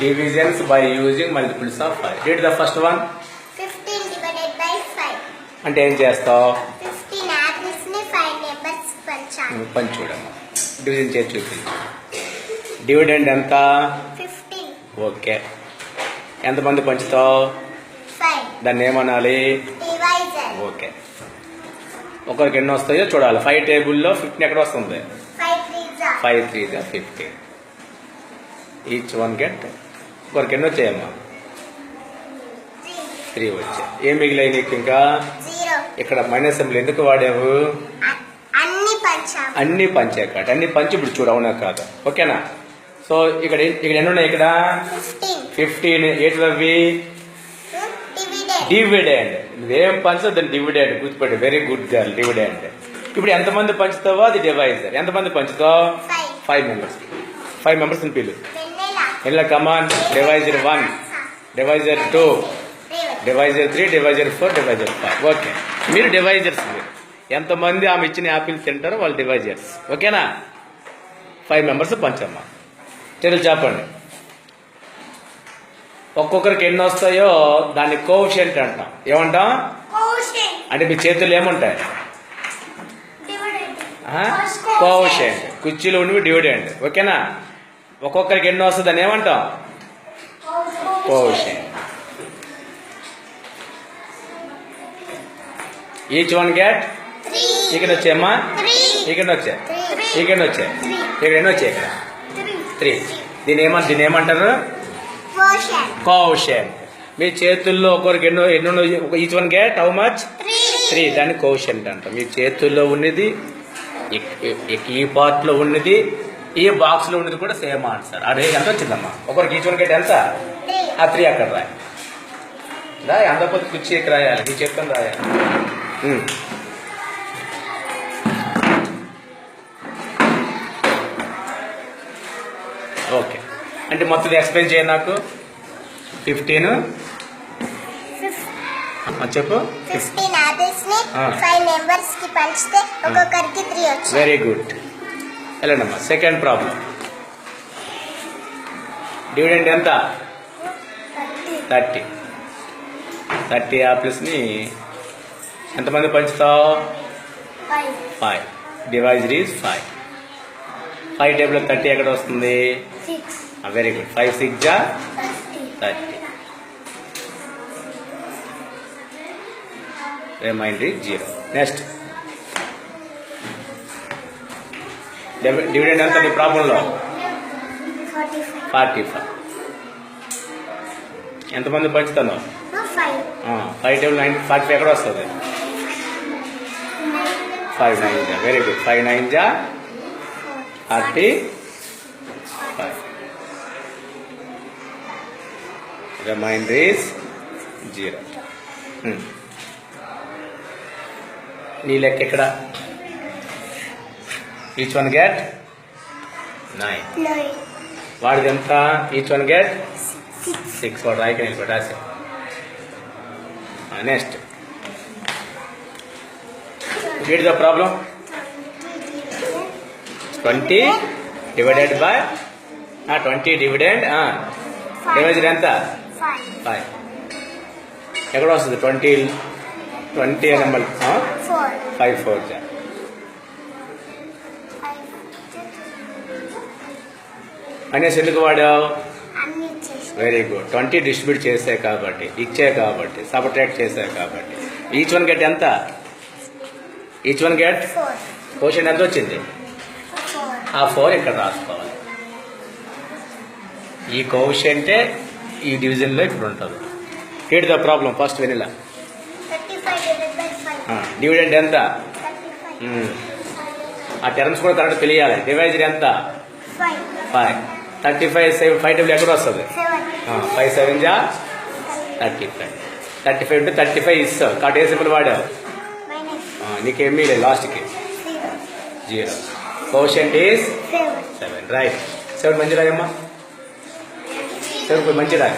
divisions by using multiples of 5. Read the first one. 15 divided by 5. అంటే ఏం చేస్తావు? 15 apples ని 5 members పంచాలి. పంచుడమ్మా. డివిజన్ చేసి చూపించు. డివిడెండ్ ఎంత? 15. ఓకే. ఎంతమంది పంచుతావు? 5. దాన్ని ఏమనాలి? Divisor. ఓకే. ఒకరికి ఎన్ని వస్తాయో చూడాలి. 5 టేబుల్లో 15 ఎక్కడ వస్తుంది? 5 3s are. 5 3s are 15. Each one get. ఒకరికి ఎన్ని వచ్చాయమ్మా? 3 వచ్చాయి. ఏం మిగిలాయి నీకు ఇంకా? 0. ఇక్కడ మైనస్ సింబల్ ఎందుకు వాడావు? అన్ని పంచాము. అన్ని పంచే కాదు. అన్ని పంచి ఇప్పుడు చూడు, అవునా కాదు? ఓకేనా? సో ఇక్కడ ఎన్ని ఉన్నాయి? ఇక్కడ 15. ఏంటి అవి? డివిడెండ్. నువ్వేం పంచో దాన్ని డివిడెండ్ గుర్తుపెట్టు. Very good girl. డివిడెండ్. ఇప్పుడు ఎంతమంది పంచుతావో అది డివైజర్. ఎంతమంది పంచుతావు? 5 మెంబర్స్. 5 మెంబర్స్ పిలు. ఇలా come on. Divisor 1, divisor 2, divisor 3, divisor 4, divisor 5. Okay. మీరు డివైజర్స్. మీరు ఎంతమంది ఆమె ఇచ్చిన యాపిల్ తింటారో వాళ్ళు డివైజర్స్. ఓకేనా? 5 మెంబర్స్ పంచమ్మా. తెలుగు చెప్పండి. ఒక్కొక్కరికి ఎన్ని వస్తాయో దాన్ని కోఎఫిషియంట్ అంటాం. ఏమంటాం? అంటే మీ చేతుల్లో ఏముంటాయి? కోఎఫిషియంట్. కుర్చీలో ఉండి డివిడెండ్. ఓకేనా? ఒక్కొక్కరికి ఎన్ని వస్తుంది అని ఏమంటాం? కోఎఫిషియంట్. Each one get. ఇక్కడ వచ్చాయమ్మా. ఇక్కడ వచ్చాయి. ఇక్కడ వచ్చాయి. ఇక్కడ ఎన్ని వచ్చాయి? ఇక్కడ 3. దీని ఏమంటారు? కోఎఫిషియంట్. మీ చేతుల్లో ఒకరికి ఎన్నో each one get how much? 3. దాన్ని కోఎఫిషియంట్ అంటాం. మీ చేతుల్లో ఉన్నది, ఈ పార్ట్ లో ఉన్నది, ఈ బాక్స్ లో ఉన్నది కూడా సేమ్ ఆన్సర్. అదే ఎంత వచ్చిందమ్మా? ఒకరికి ఈచ్ వన్ గెట్ ఎంత? 3 అక్కడ రాయి. అందకపోతే కుర్చీ ఎక్కి రాయాలి. నీ చెప్తాను రాయాలి. ఓకే. అంటే మొత్తం ఎక్స్ప్లెయిన్ చేయండి నాకు. 15 చెప్పు. 15 apples ని 5 members కి పంచితే ఒక్కొక్కరికి 3 వచ్చాయి. Very good. వెళ్ళండమ్మా. Second problem. డివిడెండ్ ఎంత? 30 యాపిల్స్ ని ఎంతమంది పంచుతావు? 5. Divisor is 5. 5 టేబుల్ 30 ఎక్కడ వస్తుంది? 6. Very good. 5 6 జా 30. Remainder is 0. నెక్స్ట్. డివిడెండ్ ఎంత నీ ప్రాబ్లంలో? 45. ఎంతమంది పంచుతాను? 5 టేబుల్ 45 ఎక్కడ వస్తుంది? 5 9 జా. Very good. 5 9 జా 35. Remainder is 0. నీ లెక్క ఇక్కడ. Each one get 9. వాడిది ఎంత? Each one get 6. వాడు రాయికి నిలబెట్టాసి. Next. Read the problem. 20 divided by 20 dividend. Divisor ఎంత? 5. ఎక్కడ వస్తుంది? 20 నెంబర్ 5 4 జా. అనేసి ఎందుకు వాడావు? Very good. 20 డిస్ట్రిబ్యూట్ చేసే కాబట్టి, ఇచ్చే కాబట్టి, సపరేట్ చేసే కాబట్టి. ఈచ్ వన్ గెట్ ఎంత? ఈచ్ వన్ గెట్ క్వశ్చన్ ఎంత వచ్చింది? ఆ 4 ఇక్కడ రాసుకోవాలి. ఈ కోఎఫిషియంటే ఈ డివిజన్లో ఇప్పుడు ఉంటుంది. Read the problem. First vanilla. Dividend ఎంత? ఆ టర్మ్స్ కూడా కరెక్ట్ తెలియాలి. డివైజర్ ఎంత? 5. 35 5 టేబుల్ ఎక్కడ వస్తుంది? 5 7 జా 35. 35 ఉంటే 35 ఇస్తావు కాబట్టి ఏ సింపుల్ వాడావు? నీకేమీ లేదు లాస్ట్కి 0. Coefficient is 7. రైట్. 7 మంచి రాయమ్మా. 7 మంచి రాయి.